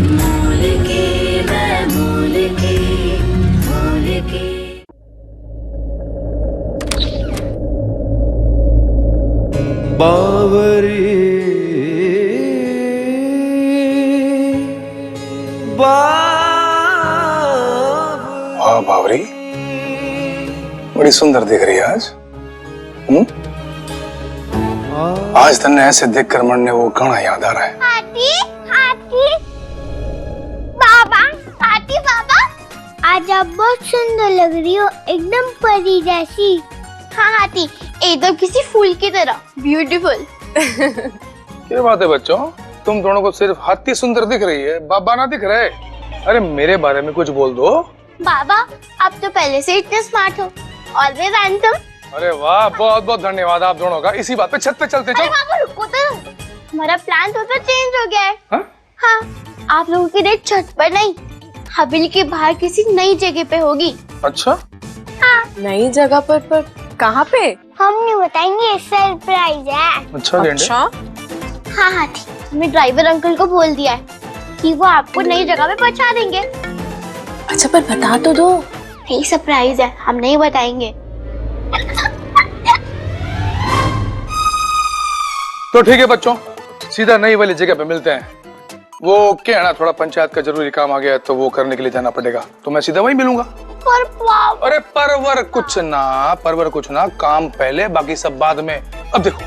मूल की मैं मूल की बावरी वाह बावरी, बड़ी सुंदर दिख रही है आज। आज तन्ने ऐसे देखकर मन ने वो गाना याद आ रहा है। हाथी हाथी बाबा, हाथी बाबा, आज आप बहुत सुंदर लग रही हो, एकदम परी जैसी। हाँ हाथी, एकदम किसी फूल की तरह ब्यूटीफुल। क्या बात है बच्चों, तुम दोनों को सिर्फ हाथी सुंदर दिख रही है, बाबा ना दिख रहे। अरे मेरे बारे में कुछ बोल दो। बाबा, आप तो पहले से इतने स्मार्ट हो, ऑलवेज हैंडसम। अरे वाह, बहुत बहुत धन्यवाद आप दोनों का। इसी बात पे छत पे चलते अरे चलो। बाबा रुको तो, हमारा प्लान तो चेंज हो गया है। हाँ? हाँ, आप लोगों की डेट छत पर नहीं, हवेली के बाहर किसी नई जगह पे होगी। अच्छा, हाँ, नई जगह पर कहाँ पे? हम नहीं बताएंगे, सरप्राइज है। अच्छा गेंडे। अच्छा, हाँ हाथी, हमने ड्राइवर अंकल को बोल दिया है कि वो आपको नई जगह पे पहुंचा देंगे। अच्छा पर बता तो दो। नहीं, सरप्राइज है, हम नहीं बताएंगे। तो ठीक है बच्चों, सीधा नई वाली जगह पे मिलते हैं। वो क्या है ना, थोड़ा पंचायत का जरूरी काम आ गया है तो वो करने के लिए जाना पड़ेगा, तो मैं सीधा वहीं मिलूंगा। पर पापा, अरे परवर कुछ ना, काम पहले बाकी सब बाद में। अब देखो,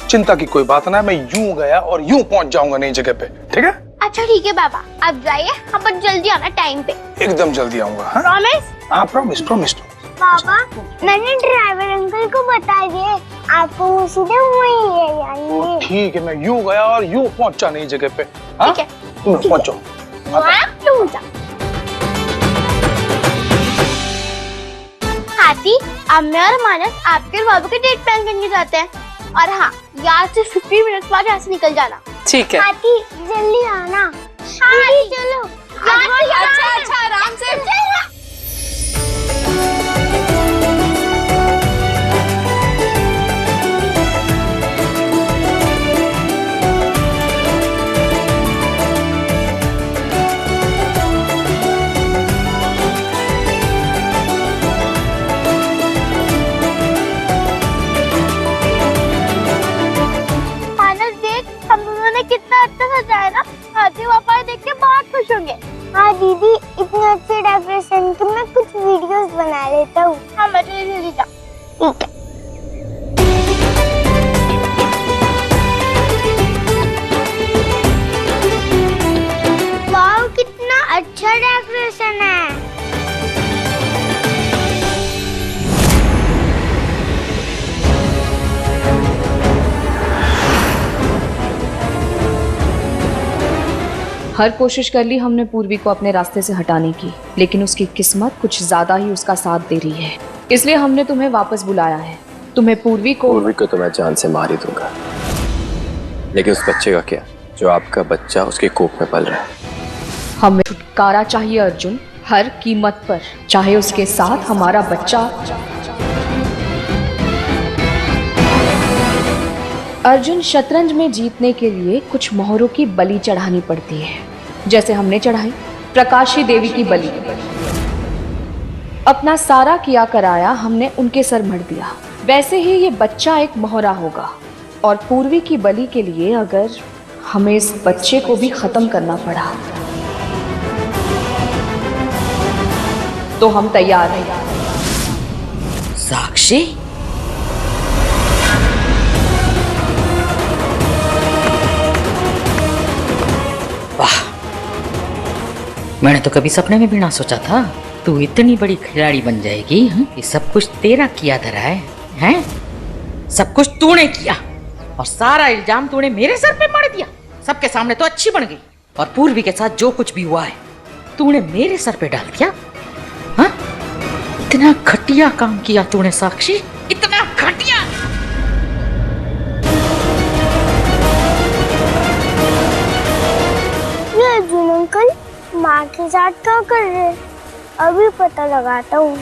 चिंता की कोई बात ना है, मैं यूं गया और यूं पहुंच जाऊंगा नई जगह पे, ठीक है? अच्छा ठीक है बाबा, आप जाइए, हम पर जल्दी आना टाइम पे। एकदम जल्दी आऊंगा। हाँ प्रॉमिस? हाँ, प्रॉमिस प्रॉमिस। बाबा, मैंने ड्राइवर अंकल को बता दिया, आपको वो सीधे वहीं ले जाएंगे। ठीक है, मैं यूं गया और यूं पहुंचा नई जगह पे। हाँ? ठीक है, तुम पहुंचो। हाथी, अब मैं और मानस आपके और बाबू के डेट प्लान करने जाते हैं। और हाँ, यहाँ से 15 मिनट बाद यहाँ से निकल जाना। ठीक है। हाथी जल्दी आना। हाथी चलो। अच्छा आराम से। मानस देख, हम दोनों ने कितना अच्छा सजाया ना, हाथी पापा देख के बहुत खुश होंगे। हाँ दीदी, इतने अच्छे डेकोरेशन की मैं कुछ वीडियोस बना लेता हूँ। हाँ मैं जल्दी जा। ठीक है। वाव, कितना अच्छा डेकोरेशन है। हर कोशिश कर ली हमने पूर्वी को अपने रास्ते से हटाने की, लेकिन उसकी किस्मत कुछ ज्यादा ही उसका साथ दे रही है। इसलिए हमने तुम्हें वापस बुलाया है। तुम्हें पूर्वी को तो मैं जान से मार ही दूंगा, लेकिन उस बच्चे का क्या जो आपका बच्चा उसके कोख में पल रहा है? हमें छुटकारा चाहिए अर्जुन, हर कीमत पर, चाहे उसके साथ हमारा बच्चा। अर्जुन, शतरंज में जीतने के लिए कुछ मोहरों की बलि चढ़ानी पड़ती है, जैसे हमने चढ़ाई प्रकाशी देवी की बलि। अपना सारा किया कराया हमने उनके सर मढ़ दिया, वैसे ही ये बच्चा एक मोहरा होगा। और पूर्वी की बलि के लिए अगर हमें इस बच्चे को भी खत्म करना पड़ा तो हम तैयार हैं। साक्षी, वाह, मैंने तो कभी सपने में भी ना सोचा था तू इतनी बड़ी खिलाड़ी बन जाएगी। ये सब कुछ तेरा किया धरा है, हैं? सब कुछ तूने किया और सारा इल्जाम तूने मेरे सर पे मार दिया। सबके सामने तो अच्छी बन गई और पूर्वी के साथ जो कुछ भी हुआ है तूने मेरे सर पे डाल दिया। हाँ, इतना घटिया काम किया तूने साक्षी, इतना घटिया। ये अर्जुन अंकल माँ के साथ क्या कर रहे हैं? अभी पता लगाता हूँ।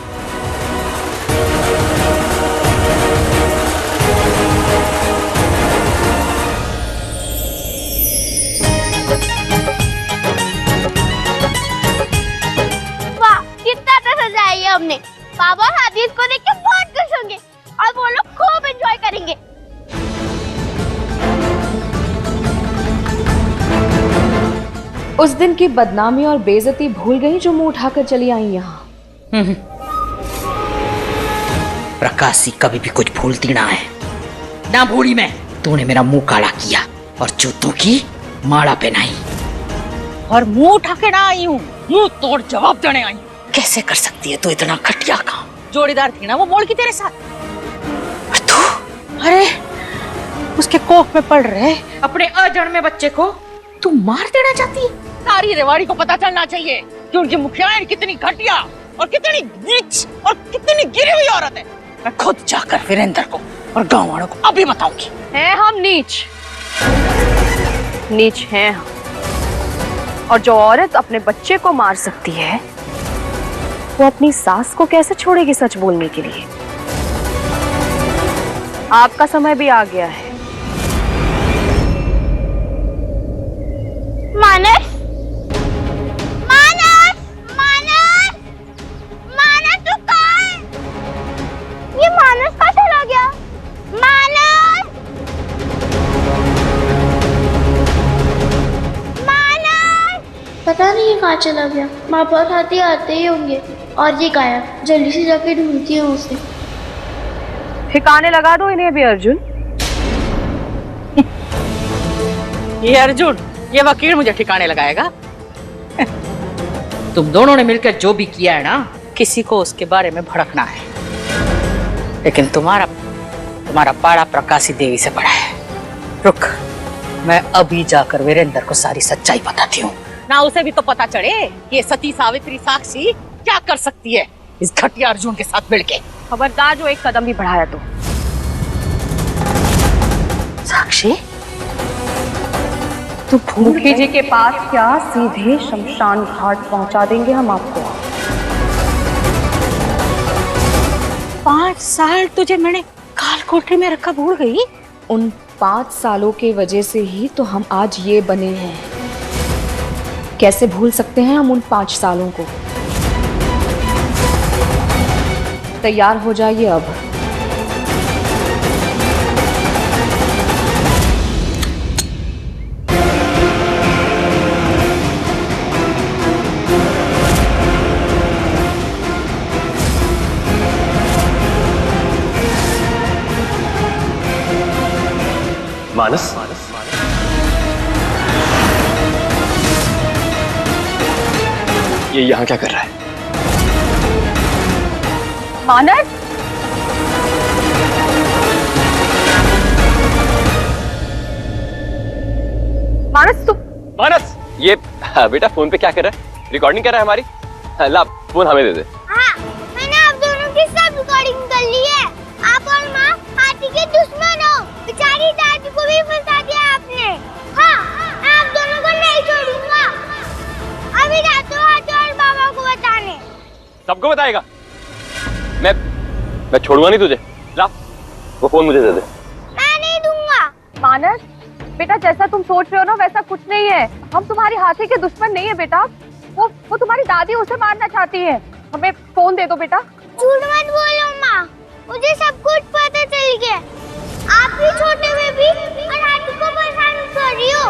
बाबा और आदि इसको देख के बहुत खुश होंगे और वो लोग खूब एंजॉय करेंगे। उस दिन की बदनामी और बेइज्जती भूल गई जो मुंह उठाकर चली आई यहाँ। प्रकाशी कभी भी कुछ भूलती ना है, ना भूली मैं। तूने मेरा मुंह काला किया और जूतों की माला पहनाई और मुंह उठा के ना आई हूँ, मुंह तोड़ जवाब देने आई हूँ। कैसे कर सकती है तू इतना घटिया काम? जोड़ीदार थी ना वो मोड़ की तेरे साथ, और तू अरे उसके कोख में पड़ रहे अपने अजन्मे बच्चे को तू मार देना चाहती है। सारी रेवाड़ी को पता चलना चाहिए कि उनकी मुखियाएं कितनी घटिया और कितनी नीच और कितनी गिरी हुई औरत है। मैं खुद जाकर वीरेंद्र को और गांव वालों को अभी बताऊंगी। हैं हम नीच, नीच हैं हम। और जो औरत अपने बच्चे को मार सकती है वो अपनी सास को कैसे छोड़ेगी सच बोलने के लिए? आपका समय भी आ गया है। मानस, मानस, मानस, मानस तू कहाँ है? ये मानस कहाँ चला गया? मानस, मानस। पता नहीं ये कहाँ चला गया। माँ बाप आते ही होंगे और ये गायब। जल्दी से जाके ढूंढती हूँ उसे। ठिकाने लगा दो इन्हें भी अर्जुन। ये अर्जुन, ये वकील मुझे ठिकाने लगाएगा? तुम दोनों ने मिलकर जो भी किया है ना, किसी को उसके बारे में भड़कना है, लेकिन तुम्हारा पाड़ा प्रकाशी देवी से बड़ा है। रुक, मैं अभी जाकर वीरेंद्र को सारी सच्चाई बताती हूँ, ना उसे भी तो पता चले कि ये सती सावित्री साक्षी क्या कर सकती है इस घटिया अर्जुन के साथ मिलके। खबरदार जो एक कदम भी बढ़ाया तो। साक्षी, मुखी जी के पास क्या, सीधे शमशान घाट पहुंचा देंगे हम आपको। 5 साल तुझे मैंने काल कोठरी में रखा भूल गई? उन 5 सालों के वजह से ही तो हम आज ये बने हैं। कैसे भूल सकते हैं हम उन 5 सालों को? तैयार हो जाइए अब। मानस, ये यहाँ क्या कर रहा है? मानस, मानस तू। मानस, ये बेटा फोन पे क्या कर रहा है? रिकॉर्डिंग कर रहा है हमारी। ला फोन हमें दे दे। हाँ, मैंने आप दोनों की सब रिकॉर्डिंग कर ली है। आप और माँ हाथी के दुश्मन हो। बेचारी दादी को भी फंसा दिया आपने। हाँ, मैं आप दोनों को नहीं छोड़ूंगा। अभी जाते हो हाथी और बाबा को बताने। सबको बताएगा? मैं छोड़ूंगा नहीं तुझे। ला वो फोन मुझे दे दे। मैं नहीं दूंगा। मानस बेटा, जैसा तुम सोच रहे हो ना वैसा कुछ नहीं है। हम तुम्हारी हाथी के दुश्मन नहीं है बेटा। वो तुम्हारी दादी उसे मारना चाहती है। हमें फोन दे दो बेटा। झूठ मत बोलो माँ, मुझे सब कुछ पता चल गया। आप भी छोटे में भी और हाथी को परेशान कर रही हो।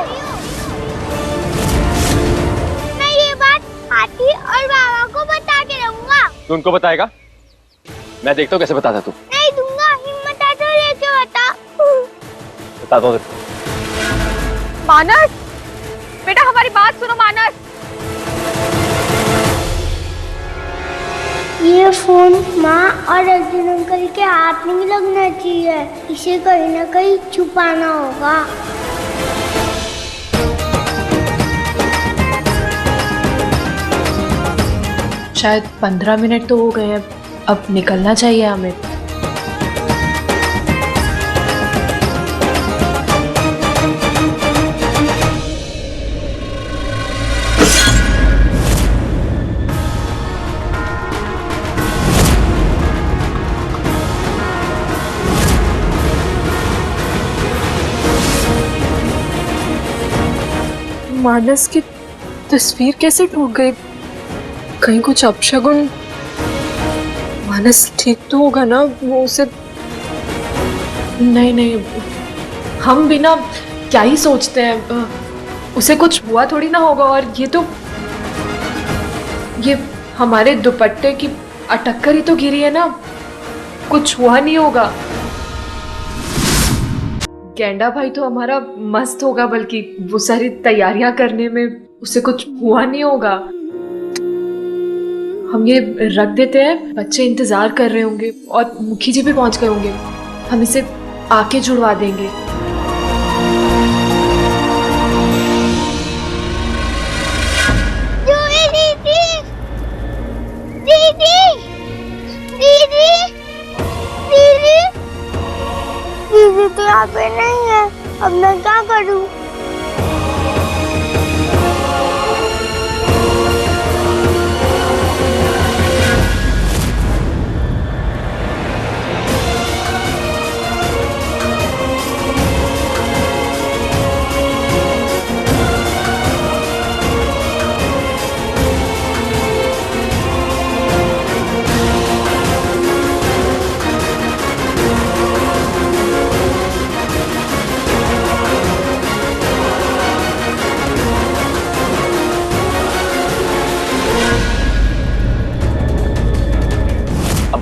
मैं ये बात हाथी और बाबा को बता के रहूंगा। तू उनको बताएगा? मैं देखता हूँ कैसे बताता तू। नहीं दूंगा, हिम्मत है तो लेके बता। बताता हूँ। मानस बेटा, हमारी बात सुनो मानस। ये फोन माँ और अर्जुन अंकल के हाथ में लगना चाहिए। इसे कहीं ना कहीं छुपाना होगा। शायद 15 मिनट तो हो गए हैं, अब निकलना चाहिए हमें। मानस की तस्वीर कैसे टूट गई? कहीं कुछ अपशगुन? मानस ठीक तो होगा ना? वो उसे नहीं नहीं, हम भी ना क्या ही सोचते हैं, उसे कुछ हुआ थोड़ी ना होगा। और ये हमारे दुपट्टे की अटक कर ही तो गिरी है ना, कुछ हुआ नहीं होगा। गेंडा भाई तो हमारा मस्त होगा, बल्कि वो सारी तैयारियां करने में उसे कुछ हुआ नहीं होगा। हम ये रख देते हैं, बच्चे इंतजार कर रहे होंगे और मुखी जी भी पहुंच गए होंगे, हम इसे आके जुड़वा देंगे। दीदी तो यहाँ पे नहीं है, अब मैं क्या करूँ?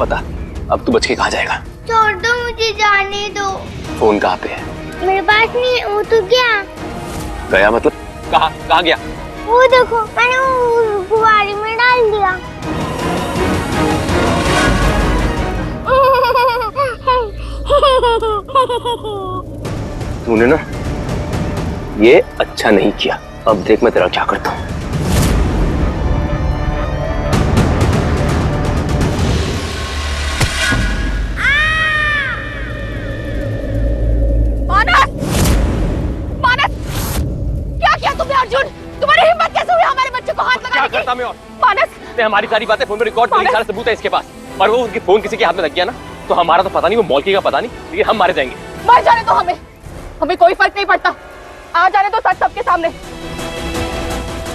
बता, अब तू बच के कहाँ जाएगा? छोड़ दो, मुझे जाने दो। फोन कहाँ पे है? मेरे पास नहीं है। वो तो गया। गया मतलब कहाँ गया? वो देखो, मैंने वो कुंवारी में डाल दिया। तूने ना ये अच्छा नहीं किया। अब देख मैं तेरा क्या करता हूँ। ने हमारी सारी बातें फोन में रिकॉर्ड कर ली, सारा सबूत है इसके पास। और वो उनकी फोन किसी के हाथ में लग गया ना, तो हमारा तो पता नहीं, वो मौलकी का पता नहीं, लेकिन हम मारे जाएंगे। मर जाने दो हमें कोई फर्क नहीं पड़ता। आ जाने दो सच सबके सामने।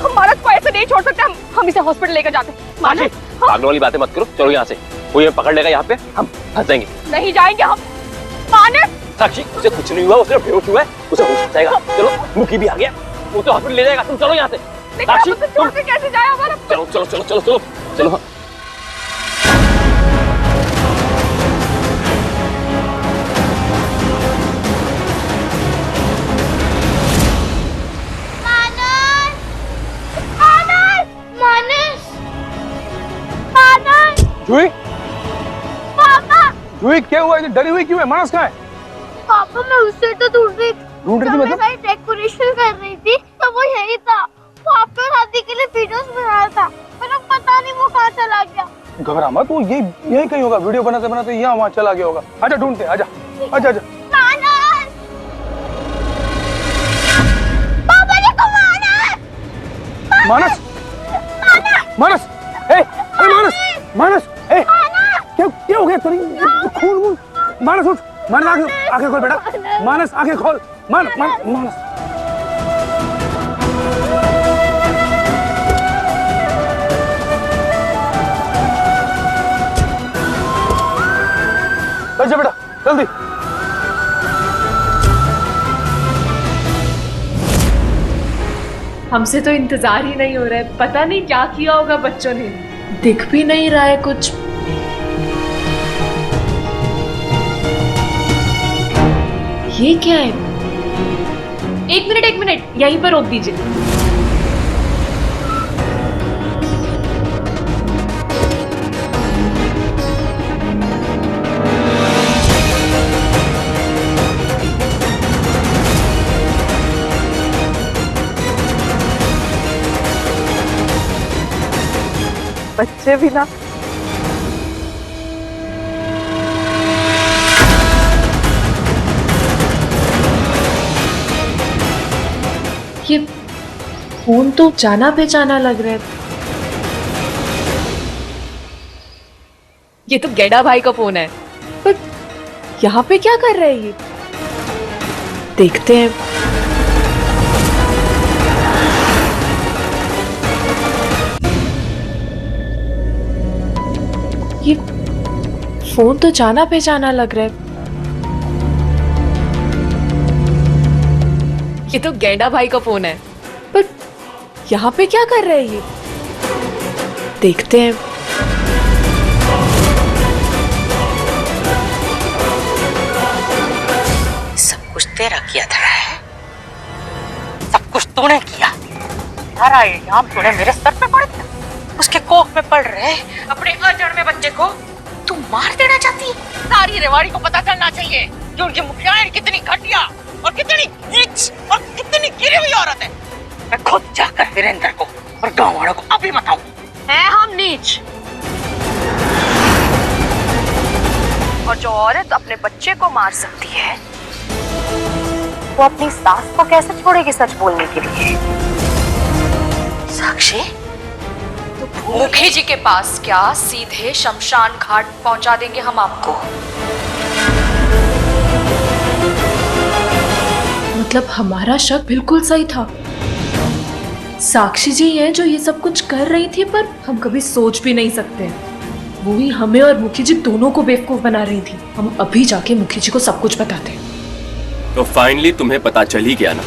हम मानस को ऐसे नहीं छोड़ सकते, हम इसे हॉस्पिटल लेकर जाते। मानस, भागने वाली बातें मत करो, चलो यहाँ से। कोई हमें पकड़ लेगा यहाँ पे, हम फंस जाएंगे। नहीं जाएंगे हम। मानस, साक्षी, उसे कुछ नहीं हुआ, उसे बेहोश हुआ है, उसे होश जाएगा। चलो, मुखी भी आ गया, वो तो हॉस्पिटल ले जाएगा। तुम चलो यहाँ से। साक्षी, तुम कैसे जाए हमारा? चलो चलो चलो चलो चलो चलो। जूही, जूही क्या हुआ? इतनी डरी हुई क्यों है? मानस कहाँ है? पापा, मैं उससे तो ढूंढ रही थी मतलब? मैं डेकोरेशन कर रही थी तो वो यही था। वो आपके शादी के लिए वीडियोस बना रहा था, पर अब पता नहीं वो कहाँ चला गया। घबरा मत, वो यही कहीं होगा। वीडियो बनाते बनाते यहाँ वहाँ चला गया होगा। आजा ढूंढते, आजा आजा आजा। पापा देखो, मानस, मानस, मानस, मानस, क्या हो गया? खून, मानस उठ, मानस आंखें खोल बेटा, मानस आंखें खोल, मानस। अच्छा बेटा, जल्दी। हमसे तो इंतजार ही नहीं हो रहा है, पता नहीं क्या किया होगा बच्चों ने। दिख भी नहीं रहा है कुछ। ये क्या है? एक मिनट, यहीं पर रोक दीजिए। बच्चे भी ना। ये फोन तो जाना पहचाना लग रहा है। ये तो गेंडा भाई का फोन है, पर यहाँ पे क्या कर रहे हैं ये? देखते हैं। ये फोन तो जाना पहचाना लग रहा है। ये तो गैंडा भाई का फोन है, पर यहाँ पे क्या कर रहे हैं ये? देखते हैं। सब कुछ तेरा किया धरा है, सब कुछ तूने किया। सारा इल्जाम तूने मेरे सर पे पड़ दिया। उसके कोख में पड़ रहे अपने अजन्मे बच्चे को तू मार देना चाहती है। सारी रेवाड़ी को पता चलना चाहिए कि उनकी मुखियाएं कितनी घटिया और कितनी नीच और कितनी गिरी हुई औरत है। मैं खुद जाकर वीरेंद्र को और गाँव वालों को अभी बताऊं। हैं हम नीच? और जो औरत अपने बच्चे को मार सकती है वो अपनी सास को कैसे छोड़ेगी सच बोलने के लिए? साक्षी, मुखी जी के पास क्या, सीधे शमशान घाट पहुंचा देंगे हम आपको। मतलब हमारा शक बिल्कुल सही था। साक्षी जी हैं जो ये सब कुछ कर रही थी, पर हम कभी सोच भी नहीं सकते। वो ही हमें और मुखी जी दोनों को बेवकूफ बना रही थी। हम अभी जाके मुखी जी को सब कुछ बताते हैं। तो फाइनली तुम्हें पता चल ही गया ना।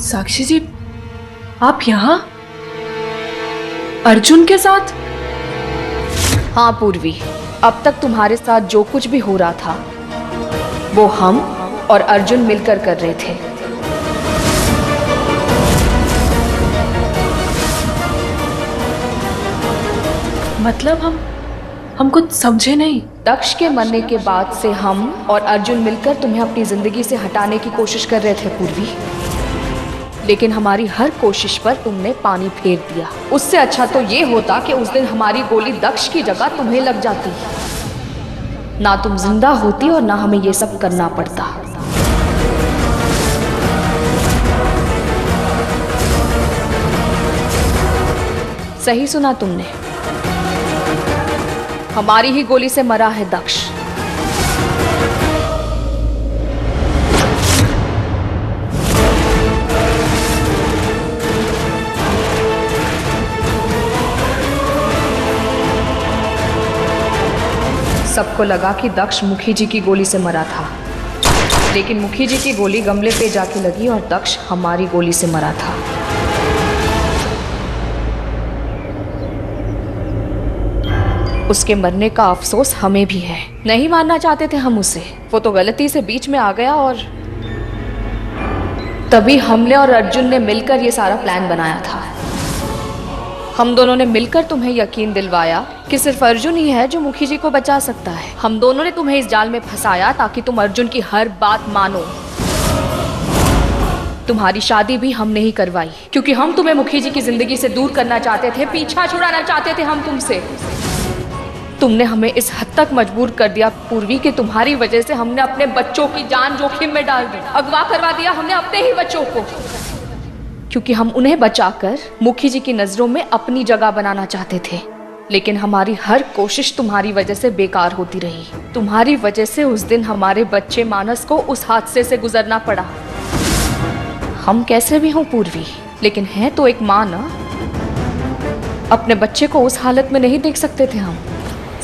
साक्षी जी, आप यहाँ अर्जुन के साथ? हाँ पूर्वी, अब तक तुम्हारे साथ जो कुछ भी हो रहा था वो हम और अर्जुन मिलकर कर रहे थे। मतलब हम कुछ समझे नहीं। दक्ष के मरने के बाद से हम और अर्जुन मिलकर तुम्हें अपनी जिंदगी से हटाने की कोशिश कर रहे थे पूर्वी, लेकिन हमारी हर कोशिश पर तुमने पानी फेर दिया। उससे अच्छा तो ये होता कि उस दिन हमारी गोली दक्ष की जगह तुम्हें लग जाती, ना तुम जिंदा होती और ना हमें ये सब करना पड़ता। सही सुना तुमने, हमारी ही गोली से मरा है दक्ष। सबको लगा कि दक्ष मुखी जी की गोली से मरा था, लेकिन मुखी जी की गोली गमले पे जाके लगी और दक्ष हमारी गोली से मरा था। उसके मरने का अफसोस हमें भी है। नहीं मानना चाहते थे हम उसे, वो तो गलती से बीच में आ गया और तभी हमने और अर्जुन ने मिलकर ये सारा प्लान बनाया था। हम दोनों ने मिलकर तुम्हें यकीन दिलवाया कि सिर्फ अर्जुन ही है जो मुखी जी को बचा सकता है। हम दोनों ने तुम्हें इस जाल में फंसाया ताकि तुम अर्जुन की हर बात मानो। तुम्हारी शादी भी हमने ही करवाई क्योंकि हम तुम्हें मुखी जी की जिंदगी से दूर करना चाहते थे, पीछा छुड़ाना चाहते थे हम तुमसे। तुमने हमें इस हद तक मजबूर कर दिया पूर्वी कि तुम्हारी वजह से हमने अपने बच्चों की जान जोखिम में डाल दी। अगवा करवा दिया हमने अपने ही बच्चों को, क्योंकि हम उन्हें बचाकर मुखी जी की नजरों में अपनी जगह बनाना चाहते थे। लेकिन हमारी हर कोशिश तुम्हारी वजह से बेकार होती रही। तुम्हारी वजह से उस दिन हमारे बच्चे मानस को उस हादसे से गुजरना पड़ा। हम कैसे भी हों पूर्वी, लेकिन हैं तो एक माँ ना। अपने बच्चे को उस हालत में नहीं देख सकते थे हम।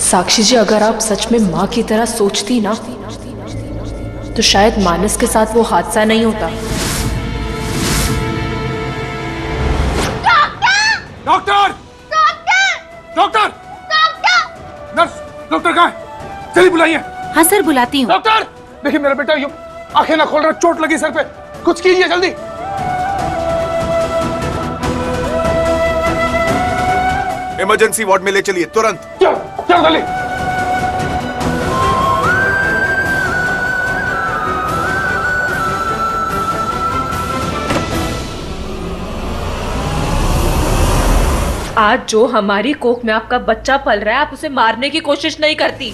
साक्षी जी, अगर आप सच में माँ की तरह सोचती ना तो शायद मानस के साथ वो हादसा नहीं होता। डॉक्टर! डॉक्टर! नर्स, डॉक्टर कहाँ है? जल्दी बुलाइए। हाँ सर, बुलाती हूँ। डॉक्टर! देखिए मेरा बेटा यूं आंखें ना खोल रहा, चोट लगी सर पे, कुछ कीजिए जल्दी। इमरजेंसी वार्ड में ले चलिए तुरंत। चल चल जल्दी। आज जो हमारी कोख में आपका बच्चा पल रहा है, आप उसे मारने की कोशिश नहीं करती।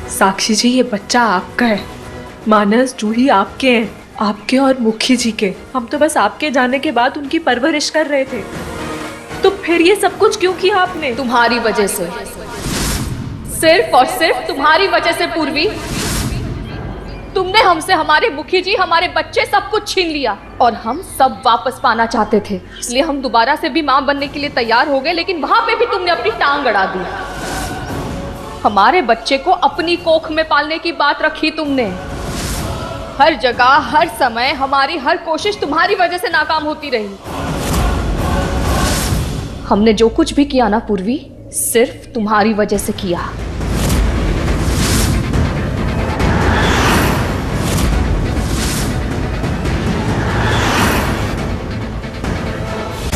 साक्षी जी, ये बच्चा आपका है। मानस, जूही आपके हैं, आपके और मुखी जी के। हम तो बस आपके जाने के बाद उनकी परवरिश कर रहे थे। तो फिर ये सब कुछ क्यों किया आपने? तुम्हारी वजह से, सिर्फ और सिर्फ तुम्हारी वजह से पूर्वी। तुमने हमसे हमारे मुखी जी, हमारे बच्चे, सब कुछ छीन लिया और हम सब वापस पाना चाहते थे। इसलिए हम दोबारा से भी मां बनने के लिए तैयार हो गए, लेकिन वहां पे भी तुमने अपनी टांग अड़ा दी। हमारे बच्चे को अपनी कोख में पालने की बात रखी तुमने। हर जगह, हर समय हमारी हर कोशिश तुम्हारी वजह से नाकाम होती रही। हमने जो कुछ भी किया ना पूर्वी, सिर्फ तुम्हारी वजह से किया।